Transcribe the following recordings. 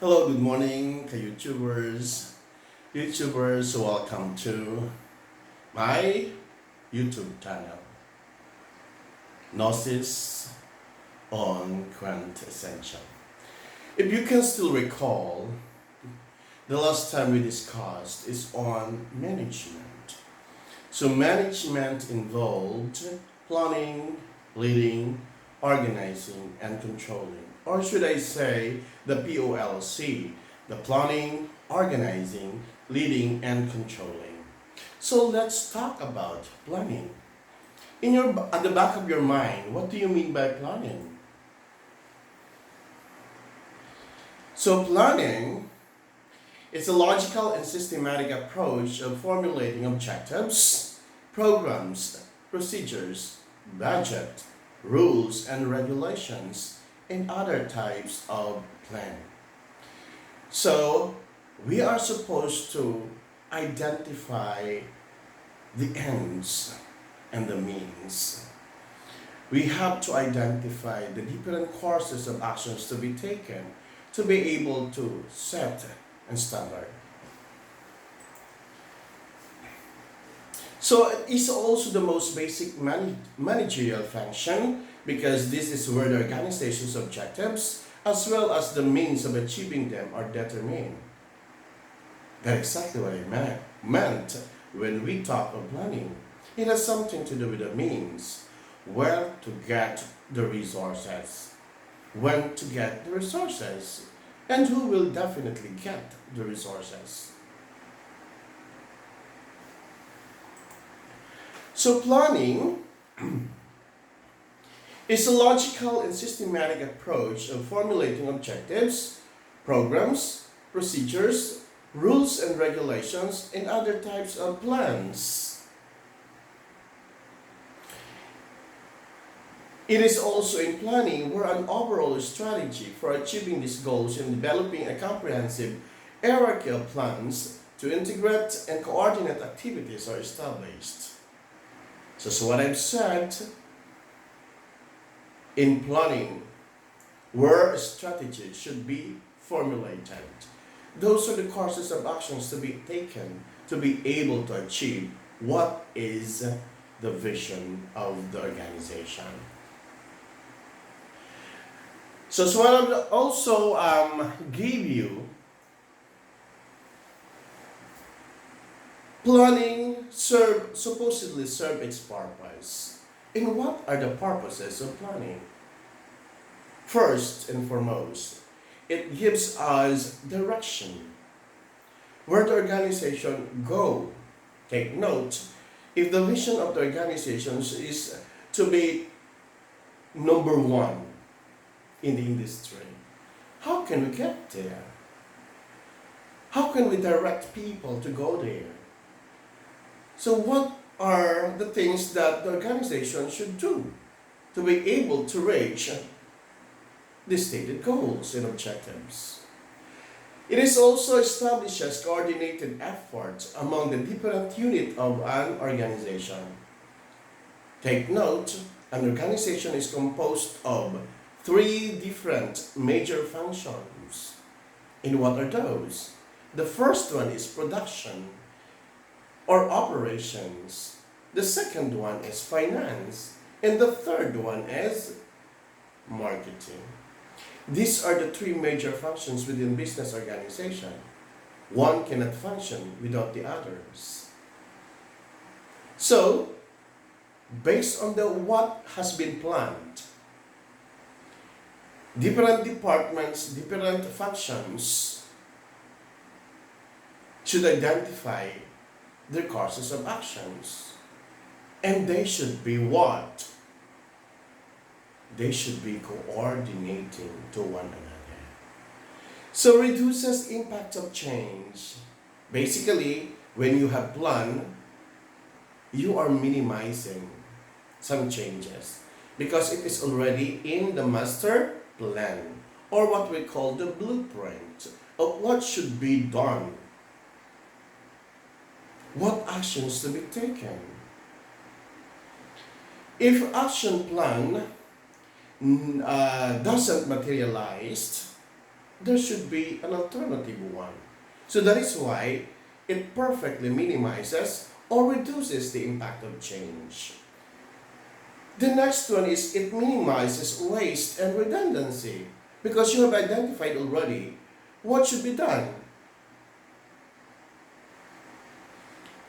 Hello, good morning, YouTubers. Welcome to my YouTube channel, Gnosis on Quintessentials. If you can still recall, the last time we discussed is on management. So management involved planning, leading, organizing, and controlling. Or should I say the POLC, the planning, organizing, leading, and controlling. So let's talk about planning. At the back of your mind, what do you mean by planning? So planning is a logical and systematic approach of formulating objectives, programs, procedures, budget, rules and regulations, and other types of plan. So we are supposed to identify the ends and the means. We have to identify the different courses of actions to be taken to be able to set and standard. So it is also the most basic managerial function because this is where the organization's objectives as well as the means of achieving them are determined. That's exactly what I meant when we talk of planning. It has something to do with the means, where to get the resources, when to get the resources, and who will definitely get the resources. So planning is a logical and systematic approach of formulating objectives, programs, procedures, rules and regulations, and other types of plans. It is also in planning where an overall strategy for achieving these goals and developing a comprehensive hierarchy of plans to integrate and coordinate activities are established. So what I've said, in planning, where a strategy should be formulated. Those are the courses of actions to be taken to be able to achieve what is the vision of the organization. So what I will also give you, planning supposedly serve its purpose. And what are the purposes of planning? First and foremost, it gives us direction. Where the organization go. Take note, if the vision of the organization is to be number one in the industry, how can we get there? How can we direct people to go there? So what are the things that the organization should do to be able to reach the stated goals and objectives? It is also establishes coordinated efforts among the different units of an organization. Take note, an organization is composed of three different major functions. And what are those? The first one is production or operations. The second one is finance. And the third one is marketing. These are the three major functions within business organization. One cannot function without the others. So, based on what has been planned, different departments, different functions should identify their courses of actions. And they should be what? They should be coordinating to one another. So reduces impact of change. Basically, when you have plan, you are minimizing some changes because it is already in the master plan or what we call the blueprint of what should be done. What actions to be taken? If action plan doesn't materialize, there should be an alternative one. So that is why it perfectly minimizes or reduces the impact of change. The next one is it minimizes waste and redundancy because you have identified already what should be done.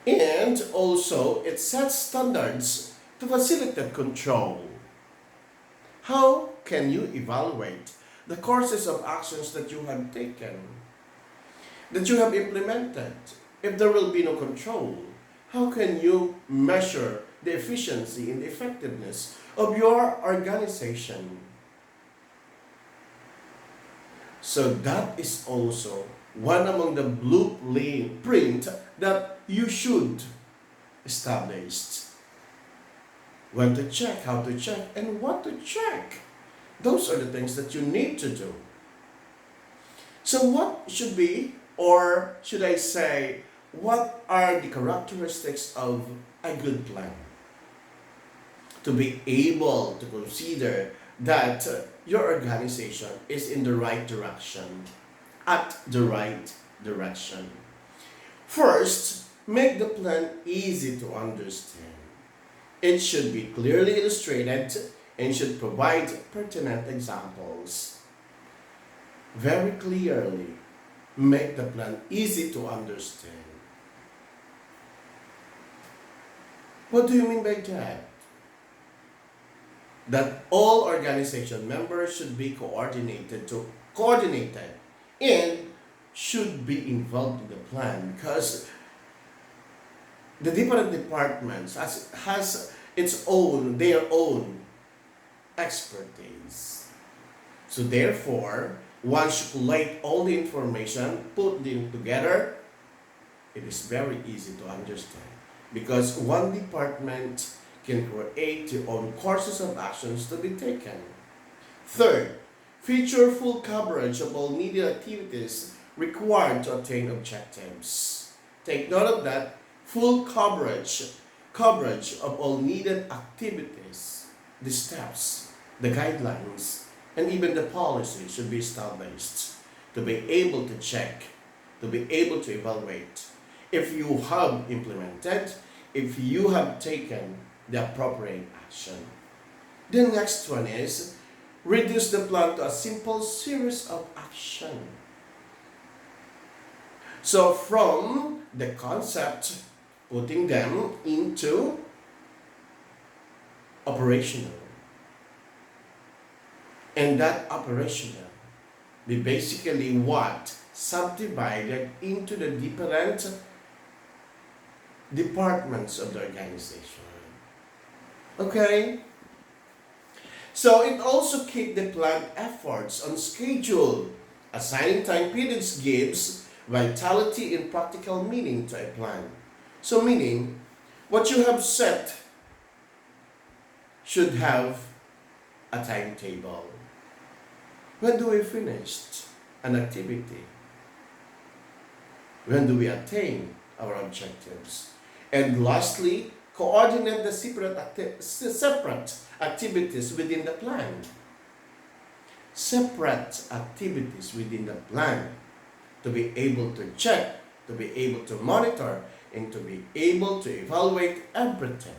And also, it sets standards to facilitate control. How can you evaluate the courses of actions that you have taken, that you have implemented? If there will be no control, how can you measure the efficiency and the effectiveness of your organization? So that is also one among the blueprint that you should establish. When to check, how to check, and what to check. Those are the things that you need to do. So what should be, or should I say, what are the characteristics of a good plan? To be able to consider that your organization is in the right direction, at the right direction. First, make the plan easy to understand. It should be clearly illustrated and should provide pertinent examples. Very clearly, make the plan easy to understand. What do you mean by that? That all organization members should be coordinated and should be involved in the plan because the different departments has their own expertise. So therefore, once you collate all the information, put them together, it is very easy to understand. Because one department can create their own courses of actions to be taken. Third, feature full coverage of all needed activities required to attain objectives. Take note of that. Full coverage of all needed activities, the steps, the guidelines, and even the policy should be established to be able to check, to be able to evaluate if you have implemented, if you have taken the appropriate action. The next one is reduce the plan to a simple series of action. So from the concept, putting them into operational. And that operational, they basically what? Subdivided into the different departments of the organization. Okay? So it also keeps the planned efforts on schedule. Assigning time periods gives vitality and practical meaning to a plan. So meaning, what you have set should have a timetable. When do we finish an activity? When do we attain our objectives? And lastly, coordinate the separate activities within the plan. Separate activities within the plan to be able to check, to be able to monitor, and to be able to evaluate everything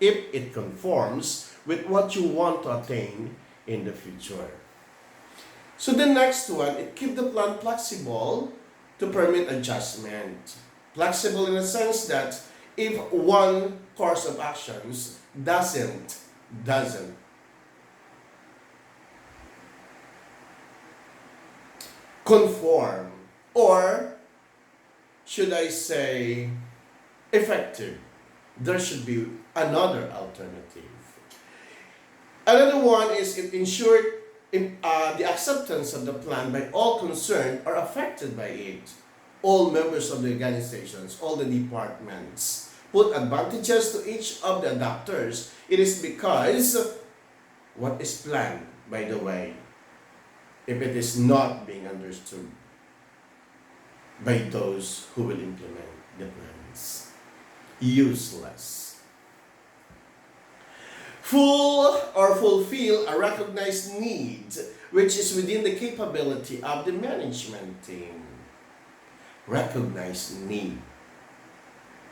if it conforms with what you want to attain in the future. So the next one, it keeps the plan flexible to permit adjustment. Flexible in the sense that if one course of actions doesn't conform, or should I say effective, there should be another alternative. Another one is it ensured the acceptance of the plan by all concerned or affected by it. All members of the organizations, all the departments, put advantages to each of the adopters. It is because what is planned, by the way, if it is not being understood by those who will implement the plans, useless. Full or fulfill a recognized need which is within the capability of the management team. Recognize need.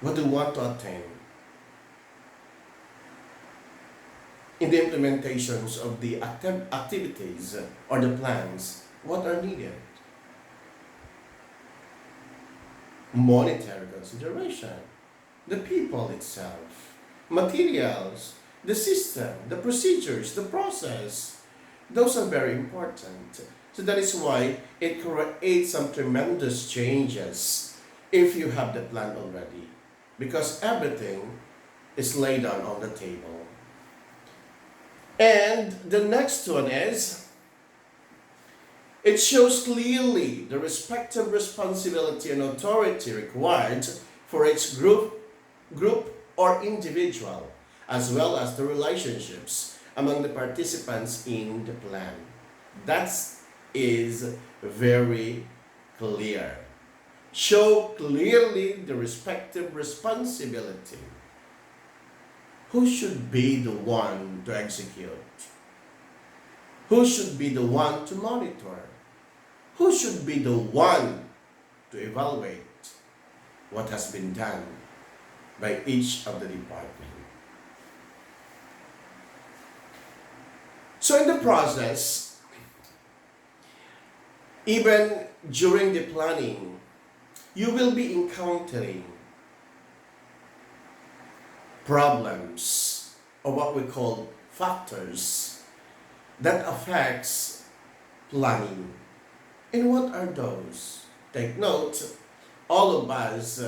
What do you want to attain? In the implementations of the activities or the plans, what are needed? Monetary consideration, the people itself, materials, the system, the procedures, the process. Those are very important. So that is why it creates some tremendous changes if you have the plan already. Because everything is laid down on the table. And the next one is, it shows clearly the respective responsibility and authority required for each group or individual, as well as the relationships among the participants in the plan. That is very clear. Show clearly the respective responsibility. Who should be the one to execute? Who should be the one to monitor? Who should be the one to evaluate what has been done by each of the department? So in the process, even during the planning, you will be encountering problems, or what we call factors, that affects planning. And what are those? Take note, all of us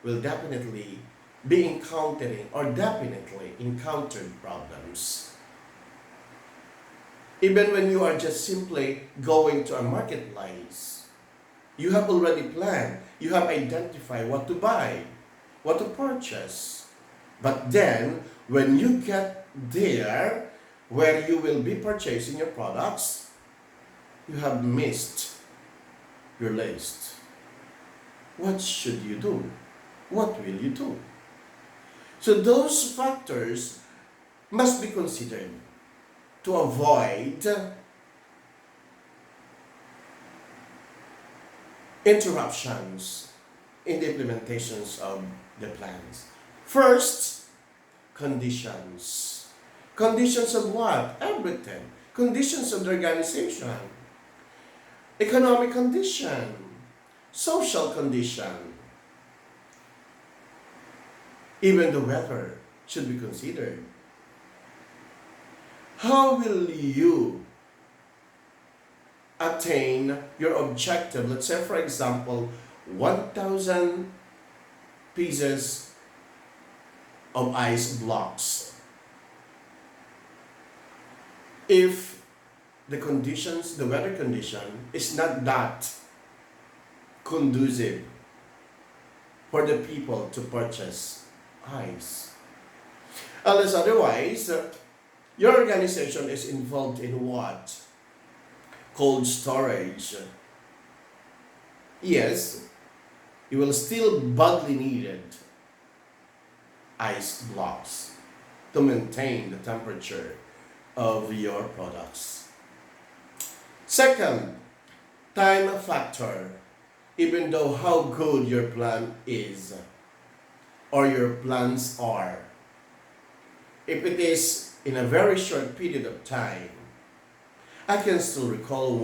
will definitely be encountering or definitely encountered problems. Even when you are just simply going to a marketplace, you have already planned, you have identified what to buy, what to purchase. But then, when you get there, where you will be purchasing your products, you have missed your list. What should you do? What will you do? So those factors must be considered to avoid interruptions in the implementations of the plans. First, conditions. Conditions of what? Everything. Conditions of the organization. Economic condition. Social condition. Even the weather should be considered. How will you attain your objective? Let's say, for example, 1,000 pieces of ice blocks. If the conditions, the weather condition is not that conducive for the people to purchase ice. Unless otherwise, your organization is involved in what? Cold storage. Yes, you will still badly needed ice blocks to maintain the temperature of your products. Second, time factor. Even though how good your plan is or your plans are, if it is in a very short period of time, I can still recall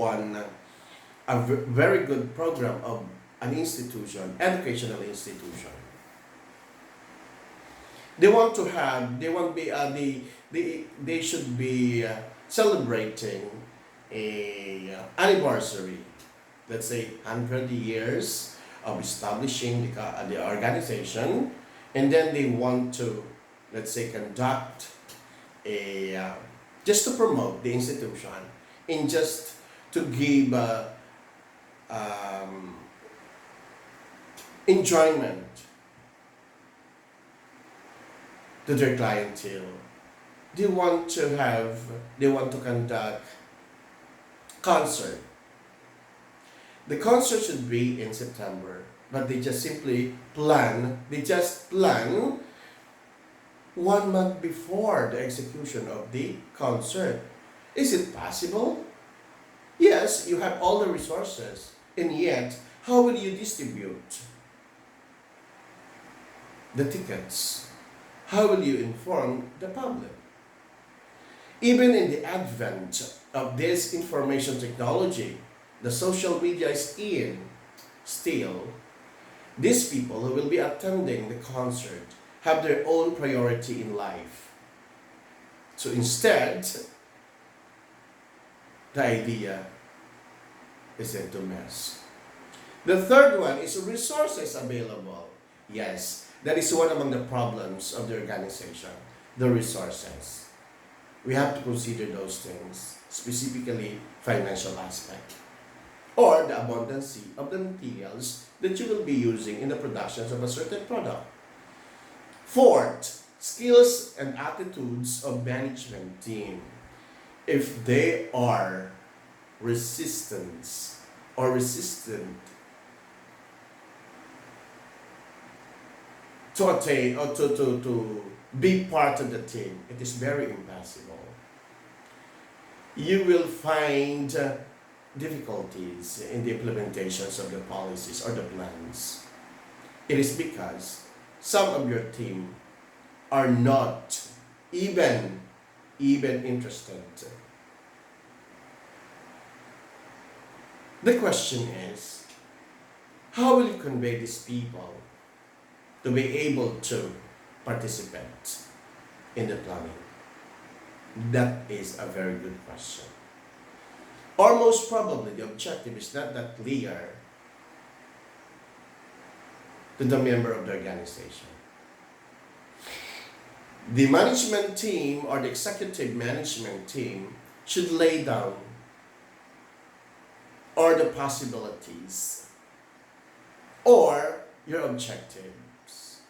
a very good program of an institution, educational institution. They should be celebrating a anniversary, let's say 100 years of establishing the organization, and then they want to, let's say, conduct just to promote the institution and just to give enjoyment to their clientele. They want to conduct concert. The concert should be in September, but they just plan 1 month before the execution of the concert. Is it possible? Yes, you have all the resources, and yet, how will you distribute the tickets? How will you inform the public? Even in the advent of this information technology, the social media is in still. These people who will be attending the concert have their own priority in life. So instead, the idea is into mess. The third one is resources available. Yes, that is one among the problems of the organization, the resources. We have to consider those things, specifically financial aspect, or the abundance of the materials that you will be using in the productions of a certain product. Fourth, skills and attitudes of management team. If they are resistance or resistant to attain or to be part of the team, it is very impossible. You will find difficulties in the implementations of the policies or the plans. It is because some of your team are not even interested. The question is, how will you convey these people to be able to participate in the planning? That is a very good question. Or most probably the objective is not that clear to the member of the organization. The management team or the executive management team should lay down or the possibilities or your objectives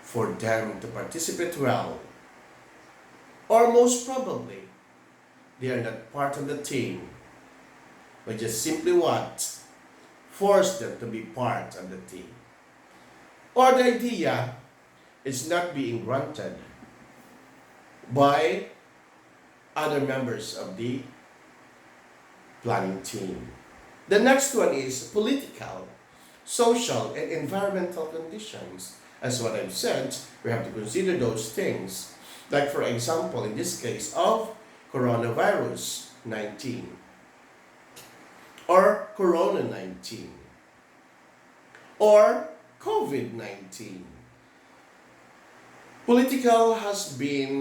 for them to participate well. Or most probably, they are not part of the team, but just simply what? Force them to be part of the team. Or the idea is not being granted by other members of the planning team. The next one is political, social, and environmental conditions. As what I've said, we have to consider those things. Like for example, in this case of coronavirus 19 or corona 19 or COVID-19. Political has been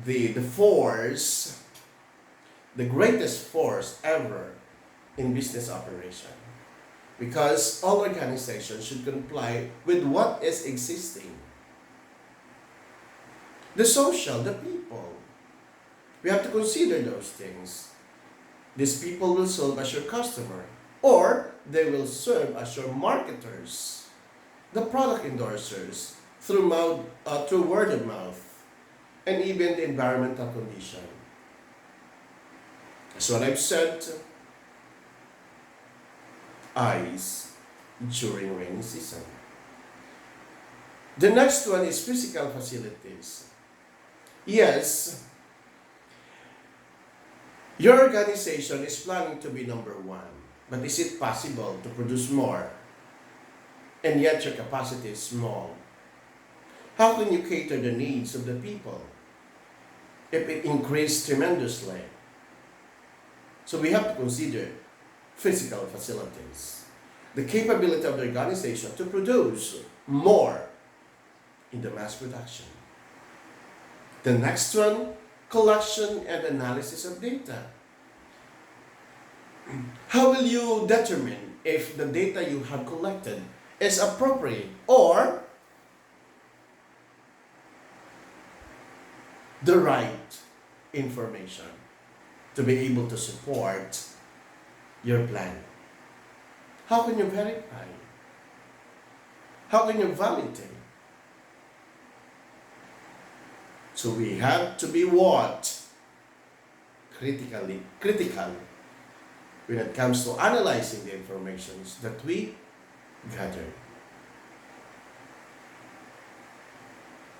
the force, the greatest force ever in business operation, because all organizations should comply with what is existing. The social, the people. We have to consider those things. These people will serve as your customer, or they will serve as your marketers, the product endorsers, through word of mouth, and even the environmental condition. That's what I've said. Ice during rainy season. The next one is physical facilities. Yes, your organization is planning to be number one, but is it possible to produce more and yet your capacity is small? How can you cater the needs of the people if it increased tremendously? So we have to consider physical facilities, the capability of the organization to produce more in the mass production. The next one, collection and analysis of data. How will you determine if the data you have collected is appropriate or the right information to be able to support your plan? How can you verify? How can you validate? So we have to be what? Critical when it comes to analyzing the information that we gather.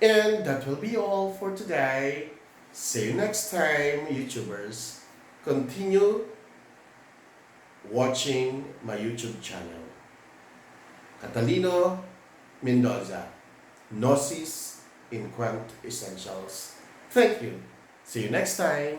And that will be all for today. See you next time, YouTubers. continue watching my YouTube channel. Catalino Mendoza, Gnosis in Quintessentials. Thank you. See you next time.